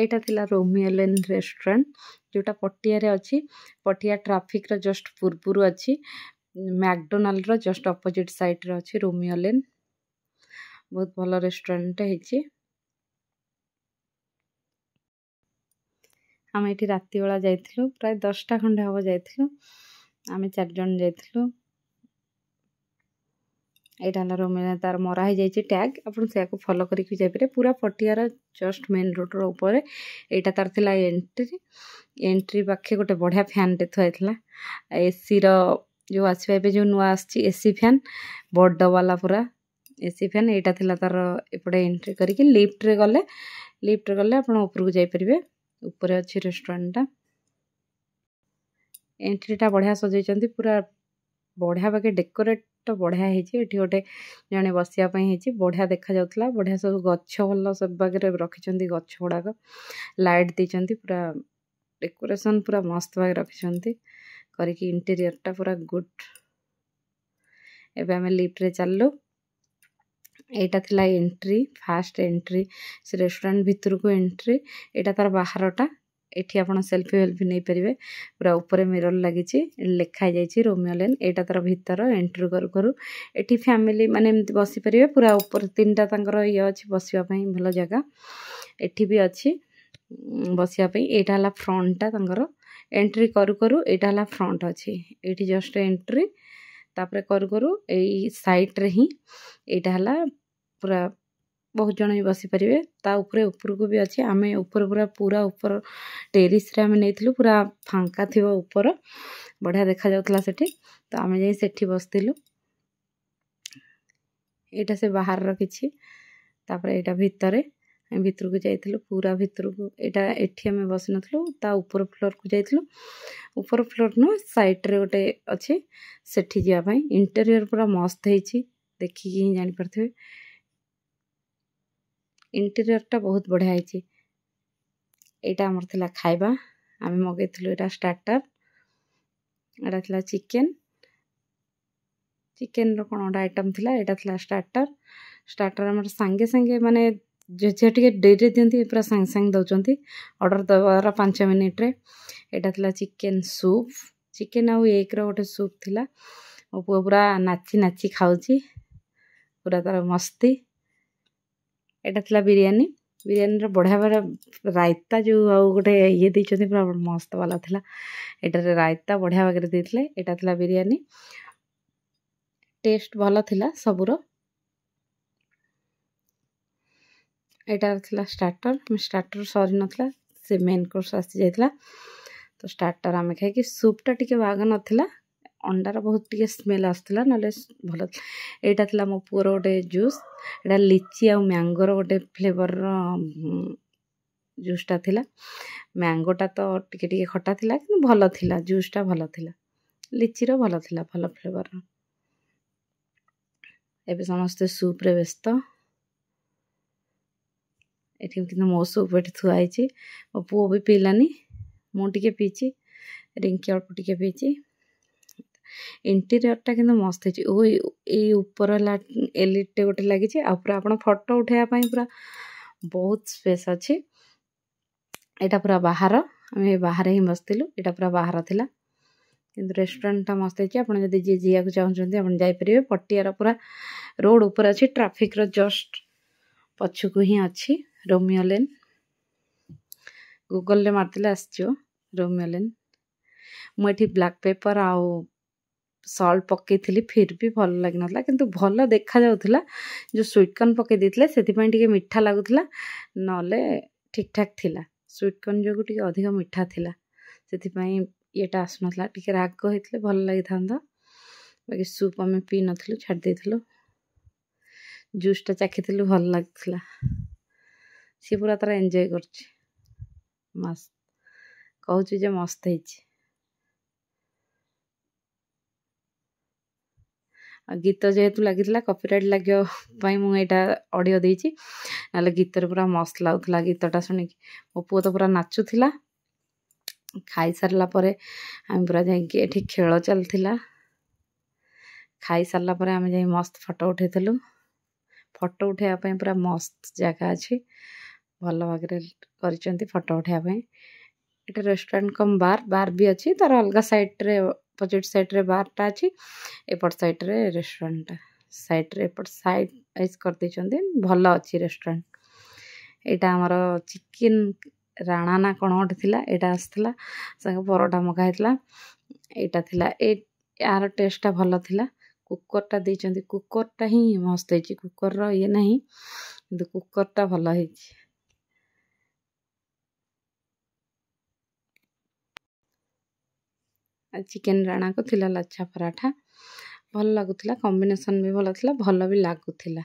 एटा थिला Romeo Lane restaurant जोटा पटिया रे अछि पटिया ट्रैफिक रो जस्ट पुरपुर अछि मैकडोनाल्ड रो जस्ट ऑपोजिट साइड रे अछि रोमियो लेन बहुत भलो रेस्टोरेंट हेछि हम एठी राति बेला जाइथिलु प्राय 10टा खंडे हबो जाइथिलु आमे 4 जन जाइथिलु एटा हला रोमियो तार मरा हे जाइछि टैग अपन से को फॉलो करिक जाय परे पूरा पटियार जस्ट मेन रोड रो ऊपर एटा तार थिला एंट्री पाखे गोटे बढ़िया फैन टे थयथला एसी रो जो आछबे एबे जो नुआ आछि एसी फैन बड वाला पूरा एसी फैन एटा थिला तार एपडे एंट्री करिक लिफ्ट रे गले अपन ऊपर को जाय परिबे ऊपर अछि रेस्टोरेंट टा एंट्री टा बढ़िया सजैचंती पूरा बढ़िया बाके डेकोरेट तो बढ़िया हेछि एठी गोटे जने बसिया पई हेछि बढ़िया देखा जाउतला बढ़िया सब गच्छ भल्लो सब बागे रखिचंती गच्छ गुडाक लाइट देचंती पूरा डेकोरेशन पूरा मस्त बागे रखिचंती करिकि इंटीरियर टा पूरा गुड एबे हमें लिफ्ट रे चललो एटा थिला एंट्री फास्ट एंट्री से रेस्टोरेंट भीतर को एंट्री एटा तार बाहरटा एठी आपण सेल्फी वेल्फी नै परिबे पूरा ऊपर मिरर लागिछि लेखा जाइछि रोमियो लेन एटा तार भीतर एंट्री करू एठी फैमिली माने एमति बसी परिबे पूरा ऊपर तीनटा तांकर ये अछि बसिया पई भलो जगह एठी भी अछि बसिया पई एटा हला फ्रंट टा तांकर एंट्री करू एटा हला फ्रंट अछि एठी जस्ट एंट्री तापरे करू एई साइड रे ही एटा हला पूरा बहुत जन भी बसी परिबे ता ऊपर को भी अछि आमे ऊपर पूरा ऊपर टेरिस रे आमे नेथिलु पूरा फांका थिबो ऊपर बढ़िया देखा जाउतला सेठी तो आमे जाई सेठी बसतिलु एटा से बाहर रो किछि तापरे एटा भीतर को जाइथिलु पूरा भीतर को एटा एठी आमे बसि नथलु ता ऊपर फ्लोर को जाइथिलु ऊपर फ्लोर न साइड रे गोटे अछि सेठी जिया पई इंटीरियर पूरा मस्त हेछि देखि कि जानि परथिबे इंटीरियर टा बहुत बढ़िया हेछि एटा हमर थिला खाइबा आमे मगेथिलु एटा स्टार्टर एटा थिला चिकन रो कोनोडा आइटम थिला एटा थिला स्टार्टर हमर संगे माने जे टिके डेरे दियंती पूरा संग दउचंती ऑर्डर दबार 5 मिनिट रे एटा थिला चिकन सूप चिकन आ एक रो गोटे सूप थिला ओ पूरा नाची खाउची पूरा तार मस्ती एटा थिला बिरयानी रो बढ़िया बड़ा रायता जो गोटे ये दैचंती पूरा मस्त वाला थिला एटा रे रायता बढ़िया वगैरह देथिले एटा थिला बिरयानी टेस्ट भलो थिला सबुरो एटा थिला स्टार्टर सरी नथला से मेन कोर्स आसी जायतला तो स्टार्टर आमे खाइ कि सूप टा टिके बाग नथिला अंडार बहुत टिके स्मेल आस्तला नले भलो एटा थिला मो पुरो गोटे जूस एटा लीची आ मैंगो रो गोटे फ्लेवर रो जूस टा थिला मैंगो टा तो टिके खट्टा थिला कि भलो थिला जूस टा भलो थिला लीची रो भलो थिला भलो फ्लेवर रो एबे समस्त सूप रे व्यस्त एठी किन मो सूप एठी थुआ आइछि ओ पुओ भी पीलानी मो टिके पीछि रिंकी अल्प टिके पीछि इंटीरियर टा किन मस्त हेछि ओ ए ऊपर ला एलईडी टे गोटे लागिछि आ पूरा आपण फोटो उठाया पई पूरा बहुत स्पेस अछि एटा पूरा बाहर हमें बाहर ही बसतिलु एटा पूरा बाहर थिला किंतु रेस्टोरेंट टा मस्त हेछि आपण जदी जे जिया को चाहउछन्ती आपण जाई परिबे पटियार पूरा रोड ऊपर अछि ट्रैफिक रो जस्ट पछु को ही अछि रोमियो लेन गूगल रे मारतिले आछियो रोमियो लेन मु एठी ब्लैक पेपर आ सॉल्ट पके थिली फिर भी भल लागि नथला किंतु भल देखा जाउथला जो स्वीट कॉर्न पके दितले सेति पई टिके मिठा लागुथला नले ठीक ठाक थिला स्वीट कॉर्न जो टिके अधिक मिठा थिला सेति पई एटा आसनथला टिके राग हेतले भल लागि थांदा बाकी सूप हमें पी नथलु छाड़ देथिलु जूस टा चाखिथिलु भल लागथला सी पूरा तरह एंजॉय करछि मस्त कहूछि जे मस्त हेछि गीत जेहेतु लगिला कॉपीराइट लाग्यो पई मु एटा ऑडियो देछि नाले गीत रे पूरा मस्त लागथला गीतटा सुनि मो पुओ तो पूरा नाचुथिला खाई सारला परे हम पूरा जाई के एठी खेल चलथिला खाई सारला परे हम जाई मस्त फोटो उठेथलु फोटो उठेया पई पूरा मस्त जगह अछि भल भागे कर फोटो उठाइबा ये रेस्टोरेंट कम बार भी अच्छी तार अलग साइड रे अपोजिट साइड रे बारटा अच्छी एपट साइड रे रेस्टोरेंट साइड रे एपट साइड वाइज कर देइचंदी भल अच्छी रेस्टोरेंट एटा हमर चिकन राणा ना कौन गोटे थिला एटा आसला संगे परोटा मगाइतला एटा थिला ए यार टेस्टा भल थिला कुकरटा देइचंदी कुकरटा ही मस्त है कुकर रो ये नहीं किंतु कुकरटा भल है चिकन राणा को थिला लच्छा पराठा भल लगुला कॉम्बिनेशन भी भल थिला भल भी लगुला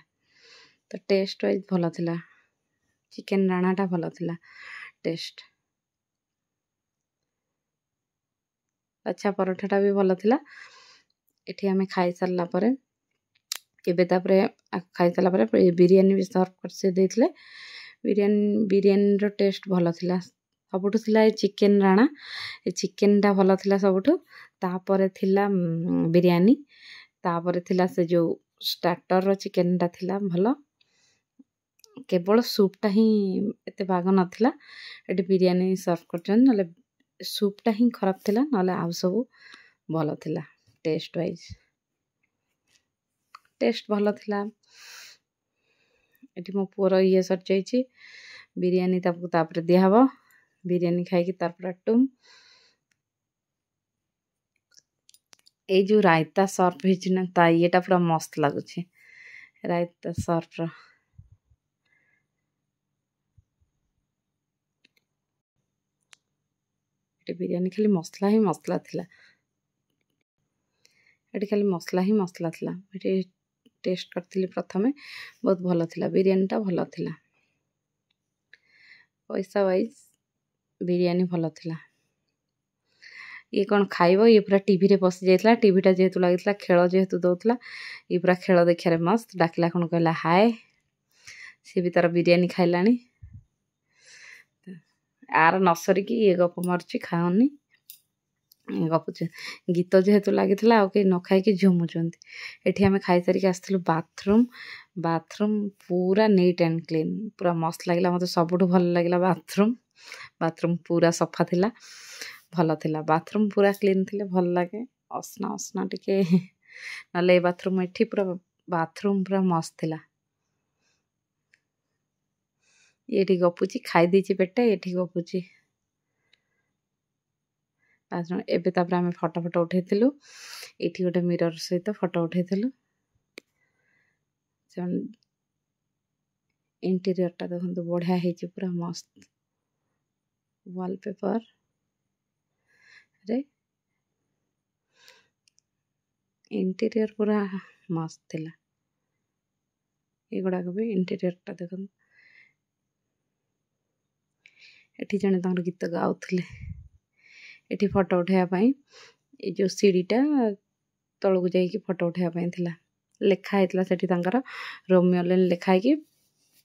तो टेस्ट वाइज भल थिला चिकन राणाटा भल थिला टेस्ट लच्छा पराठाटा भी भल थिला एठी हमें खाई सारला परे एबे तापरे खाई सारला परे बिरयानी भी सर्व कर से देथिले बिरयानी रो टेस्ट भल थिला सबुठु थिला चिकन राणा ए चिकनटा भल थिला सबुठु तापरे थिला बिरयानी तापरे थिला से जो स्टार्टर रो चिकनटा थिला भल केवल सूपटा ही एते बाग नथिला एटी बिरयानी सर्व करछन नले सूपटा ही खराब थिला नले आउ सब भल थिला टेस्ट वाइज टेस्ट भल थिला एटी मो पुअर ये सर जाइछि बिरयानी तापरे दिया हबो बिरयानी खाई कि तार टुम ए जो रायता सर्व हिच ना ता येटा पूरा मस्त लागुछि रायता सर्व एटी बिरयानी खाली मसला ही मसला थिला एटी खाली मसला ही मसला थिला एटी टेस्ट करथिली प्रथमे बहुत भल थिला बिरयानीटा भल थिला पैसा वाइज बिरयानी भल थिला ये कौन खाइबो ये पूरा टीवी रे बसी जाइतला टीवीटा जेहेतु लागितला खेल जेहेतु दउतला ये पूरा खेल देखिया रे मस्त डाकला कौन कहला हाय सी भी तार बिरयानी खाइलानी आर नसरी की ये गप मारची खाओनी गपुचे गीत जेहेतु लागितला आ के न खाई कि झुमुचंती एठी हमें खाई सारी के आस्थलु बाथरूम पूरा नीट एंड क्लीन पूरा मस्त लागिला मते सबुठु भल लागिला बाथरूम पूरा सफा थिला भल थिला बाथरूम पूरा क्लीन थिले भल लागे असना टिके नले बाथरूम एठी पूरा बाथरूम पूरा मस्त थिला एठी गपुची खाई देछि पेटे एठी गपुची एबे तापर आमे फोटो उठेथिलु एठी गोटे मिरर सहित फोटो उठेथिलु इंटीरियर टा देखंतु बढ़िया हेछि पूरा मस्त वॉलपेपर रे इंटीरियर पूरा मस्त थिला एगुड़ा भी इंटीरियर टा देखंतु एठी जने तांकर गीत गाउथले एठी फोटो उठाया पाई ए जो सीढ़ीटा तळକୁ ଯାଇକି फोटो उठाया पाई थिला लेखा हेतला सेठी तांकर रोमियो लेन लेखा कि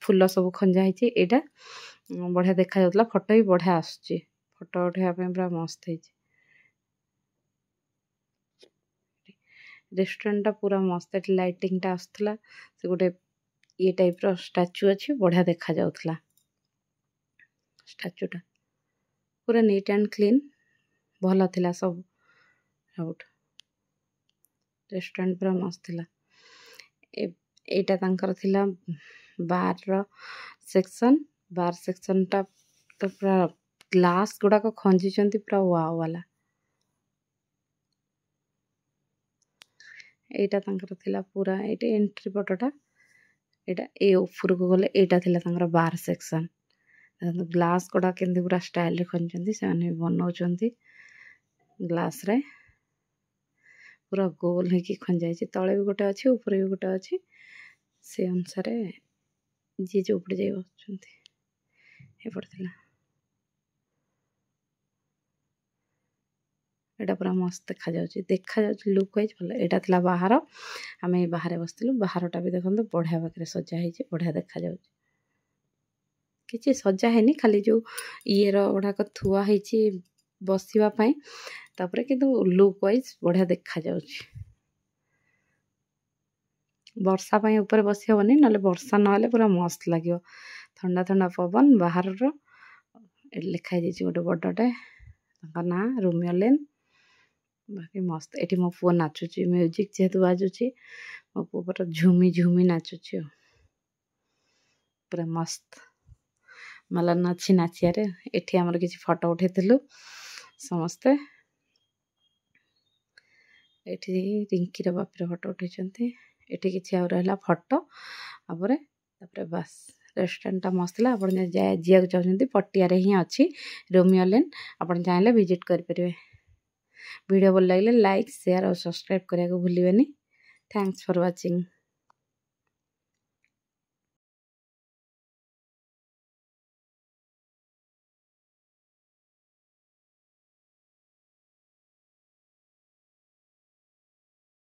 फूल सब खंजा हेछि एटा बढ़िया देखा जाउतला फोटो भी बढ़िया आछी फोटो उठाया पाई पूरा मस्त हेछि रेस्टोरेंट टा पूरा मस्त एठी लाइटिंग टा आस्तला से गोटे ये टाइप रो स्टैचू अछि बढ़िया देखा जाउतला स्टैचू टा पूरा नीट एंड क्लीन भल थिला सब आउट रेस्टोरेंट पूरा मस्त थिला एटा तांकर थिला बार सेक्शन टा तो पूरा ग्लास गुडा को खंजी चंती पूरा वाव वाला एटा तांकर थिला पूरा एटे एंट्री पटोटा एटा ए ऊपर को गले एटा थिला तांकर बार सेक्शन ग्लास गुडा केंदी पूरा स्टाइल रे खंजंती से माने बनाउ चंती ग्लास रे पूरा गोल है कि खंजाई छी तळे भी गोटे अछि ऊपर भी गोटे अछि से अनुसार जी जो ऊपर जाई बसचंती हे पड़थिला एटा पूरा मस्त देखा जाउची लुक वाइज भल एटा थिला बाहर आमे बाहर बसतिलु बाहरटा भी देखंतु बढ़िया बकरे सजा हेछि बढ़िया देखा जाउची किछि सजा हेनी खाली जो ये रो ओडा को थुआ हेछि बसिबा पई तापरे किंतु लुक वाइज बढ़िया देखा जाउची वर्षा पई ऊपर बसी होनी नले वर्षा नहले पूरा मस्त लागियो थंडा थंडा पवन बाहर लिखाई देछि गोटे बड़टे ना रोमियो लेन बाकी मस्त एटी मो पुओ नाचुची म्यूजिक जेहेतु बाजुची मो पुओ पूरा झूमी झूमी नाचुची पूरा मस्त मलान अच्छी नाचियारे एठी हमर किछि फोटो उठेथिलु समस्ते एठी रिंकी रो बापी रो फोटो उठेचंती एठी किछि आ रहला फोटो तापरे बस रेस्टोरेंट टा मस्त ला आपण जिया चाहते पटिया रे ही अच्छी रोमियो लेन आपण चाहे विजिट करें। वीडियो भल लगे लाइक शेयर और सब्सक्राइब करने को भूलिए। Thanks for watching.